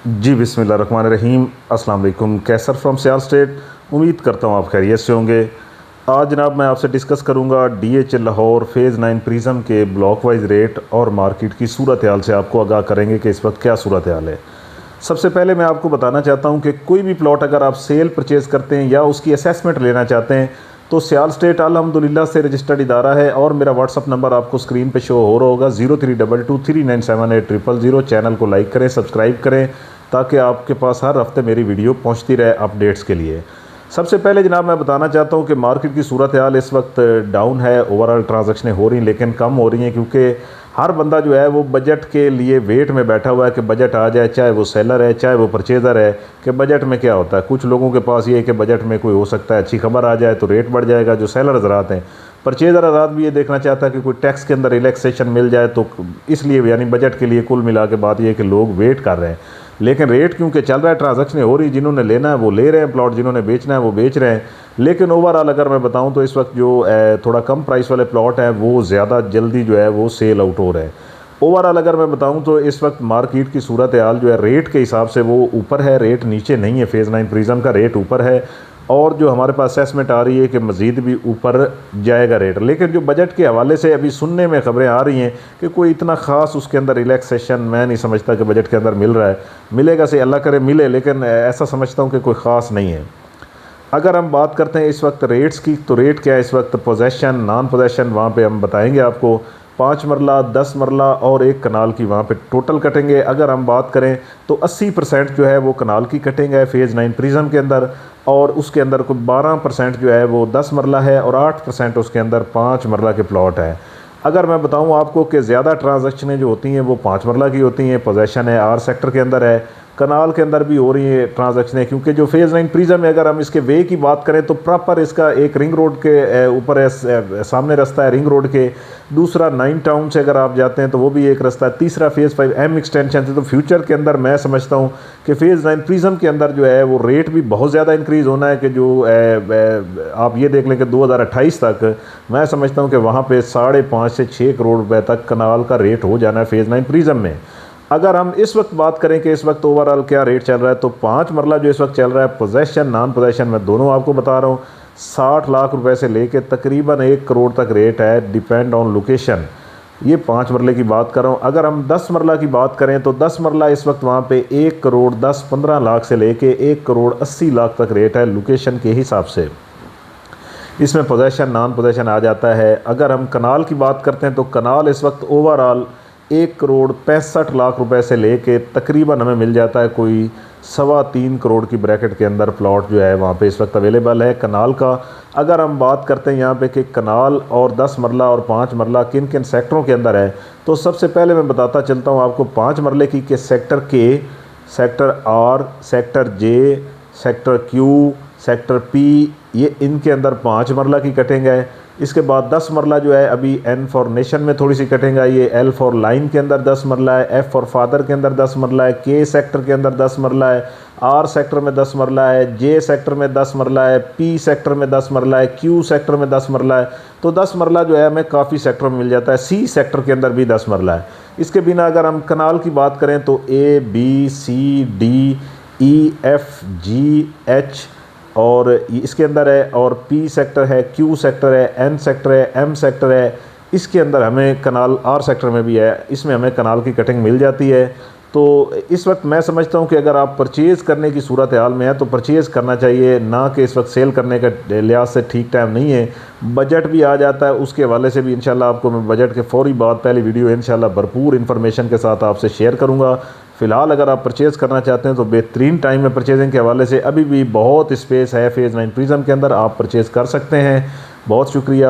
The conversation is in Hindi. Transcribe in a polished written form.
जी बिस्मिल्लाहिर्रहमानिर्रहीम। अस्सलाम वालेकुम। कैसर फ्रॉम सियाल स्टेट। उम्मीद करता हूँ आप खैरियत से होंगे। आज जनाब मैं आपसे डिस्कस करूँगा DH लाहौर फ़ेज़ 9 प्रिज़म के ब्लॉक वाइज रेट और मार्केट की सूरत हाल से आपको आगाह करेंगे कि इस वक्त क्या सूरत हाल है। सबसे पहले मैं आपको बताना चाहता हूँ कि कोई भी प्लॉट अगर आप सेल परचेज़ करते हैं या उसकी असेसमेंट लेना चाहते हैं तो सियाल स्टेट अल्हम्दुलिल्लाह से रजिस्टर्ड इदारा है और मेरा व्हाट्सअप नंबर आपको स्क्रीन पे शो हो रहा होगा 0322397800। चैनल को लाइक करें, सब्सक्राइब करें ताकि आपके पास हर हफ्ते मेरी वीडियो पहुंचती रहे अपडेट्स के लिए। सबसे पहले जनाब मैं बताना चाहता हूं कि मार्केट की सूरत हाल इस वक्त डाउन है। ओवरऑल ट्रांजैक्शनें हो रही हैं लेकिन कम हो रही हैं क्योंकि हर बंदा जो है वो बजट के लिए वेट में बैठा हुआ है कि बजट आ जाए, चाहे वो सेलर है चाहे वो परचेज़र है। कि बजट में क्या होता है, कुछ लोगों के पास ये है कि बजट में कोई हो सकता है अच्छी खबर आ जाए तो रेट बढ़ जाएगा। जो सेलर हज़रात हैं, परचेज़र हज़रात भी ये देखना चाहता है कि कोई टैक्स के अंदर रिलैक्सेशन मिल जाए, तो इसलिए यानी बजट के लिए कुल मिला के बात ये है कि लोग वेट कर रहे हैं। लेकिन रेट क्योंकि चल रहा है, ट्रांजैक्शन हो रही, जिन्होंने लेना है वो ले रहे हैं प्लॉट, जिन्होंने बेचना है वो बेच रहे हैं। लेकिन ओवरऑल अगर मैं बताऊं तो इस वक्त जो थोड़ा कम प्राइस वाले प्लॉट हैं वो ज़्यादा जल्दी जो है वो सेल आउट हो रहे हैं। ओवरऑल अगर मैं बताऊं तो इस वक्त मार्केट की सूरत हाल जो है रेट के हिसाब से वो ऊपर है, रेट नीचे नहीं है। फ़ेज़ 9 प्रिज़म का रेट ऊपर है और जो हमारे पास असेसमेंट आ रही है कि मज़ीद भी ऊपर जाएगा रेट। लेकिन जो बजट के हवाले से अभी सुनने में ख़बरें आ रही हैं कि कोई इतना ख़ास उसके अंदर रिलैक्सेशन मैं नहीं समझता कि बजट के अंदर मिल रहा है। मिलेगा से अल्लाह करे मिले, लेकिन ऐसा समझता हूँ कि कोई ख़ास नहीं है। अगर हम बात करते हैं इस वक्त रेट्स की, तो रेट क्या है इस वक्त, पोजेसन नॉन पोजेसन वहाँ पे हम बताएंगे आपको। 5 मरला, 10 मरला और 1 कनाल की वहाँ पे टोटल कटेंगे। अगर हम बात करें तो 80% जो है वो कनाल की कटिंग है फ़ेज़ 9 प्रिज़म के अंदर, और उसके अंदर कोई 12% जो है वो 10 मरला है और 8% उसके अंदर 5 मरला के प्लॉट है। अगर मैं बताऊं आपको कि ज़्यादा ट्रांजैक्शनें जो होती हैं वो 5 मरला की होती हैं। पोजेसन है आर सेक्टर के अंदर है, कनाल के अंदर भी हो रही है ट्रांजैक्शनें, क्योंकि जो फ़ेज़ 9 प्रिज़म है अगर हम इसके वे की बात करें तो प्रॉपर इसका एक रिंग रोड के ऊपर है, सामने रास्ता है रिंग रोड के। दूसरा 9 टाउन से अगर आप जाते हैं तो वो भी एक रास्ता है। तीसरा फ़ेज़ 5 M एक्सटेंशन से। तो फ्यूचर के अंदर मैं समझता हूँ कि फ़ेज़ 9 प्रिज़म के अंदर जो है वो रेट भी बहुत ज़्यादा इंक्रीज़ होना है कि जो आप ये देख लें कि 2028 तक मैं समझता हूँ कि वहाँ पे 5.5 से 6 करोड़ रुपए तक कनाल का रेट हो जाना है फ़ेज़ 9 प्रिज़म में। अगर हम इस वक्त बात करें कि इस वक्त ओवरऑल क्या रेट चल रहा है, तो 5 मरला जो इस वक्त चल रहा है, पोजेसन नॉन पोजेसन मैं दोनों आपको बता रहा हूँ, 60 लाख रुपए से लेके तकरीबन 1 करोड़ तक रेट है, डिपेंड ऑन लोकेशन। ये 5 मरले की बात कर रहा हूँ। अगर हम 10 मरला की बात करें तो 10 मरला इस वक्त वहाँ पे 1 करोड़ 10-15 लाख से लेके 1 करोड़ 80 लाख तक रेट है लोकेशन के हिसाब से। इसमें पोजेसन नॉन पोजेसन आ जाता है। अगर हम कनाल की बात करते हैं तो कनाल इस वक्त ओवरऑल 1 करोड़ 65 लाख रुपए से लेके तकरीबन हमें मिल जाता है कोई 3.25 करोड़ की ब्रैकेट के अंदर प्लॉट जो है वहाँ पे इस वक्त अवेलेबल है कनाल का। अगर हम बात करते हैं यहाँ पे कि कनाल और 10 मरला और 5 मरला किन किन सेक्टरों के अंदर है, तो सबसे पहले मैं बताता चलता हूँ आपको 5 मरले की कि sector K, sector R, sector J, sector Q, sector P, ये इनके अंदर 5 मरला की कटिंग है। इसके बाद 10 मरला जो है अभी N फॉर नेशन में थोड़ी सी कटिंग आई है, L फॉर लाइन के अंदर 10 मरला है, F फॉर फादर के अंदर 10 मरला है, K सेक्टर के अंदर 10 मरला है, R सेक्टर में 10 मरला है, J सेक्टर में 10 मरला है, P सेक्टर में 10 मरला है, Q सेक्टर में 10 मरला है। तो 10 मरला जो है हमें काफ़ी सेक्टर में मिल जाता है। C सेक्टर के अंदर भी 10 मरला है। इसके बिना अगर हम कनाल की बात करें तो A, B, C, D, E, F, G, H और इसके अंदर है, और P सेक्टर है, Q सेक्टर है, N सेक्टर है, M सेक्टर है। इसके अंदर हमें कनाल R सेक्टर में भी है, इसमें हमें कनाल की कटिंग मिल जाती है। तो इस वक्त मैं समझता हूँ कि अगर आप परचेज़ करने की सूरत हाल में है तो परचेज़ करना चाहिए, ना कि इस वक्त सेल करने का लिहाज से ठीक टाइम नहीं है। बजट भी आ जाता है, उसके हवाले से भी इंशाल्लाह आपको मैं बजट के फ़ौरी बाद पहली वीडियो इंशाल्लाह भरपूर इन्फॉर्मेशन के साथ आपसे शेयर करूँगा। फ़िलहाल अगर आप परचेज़ करना चाहते हैं तो बेहतरीन टाइम है परचेजिंग के हवाले से, अभी भी बहुत स्पेस है फ़ेज़ 9 प्रिज़म के अंदर, आप परचेज़ कर सकते हैं। बहुत शुक्रिया।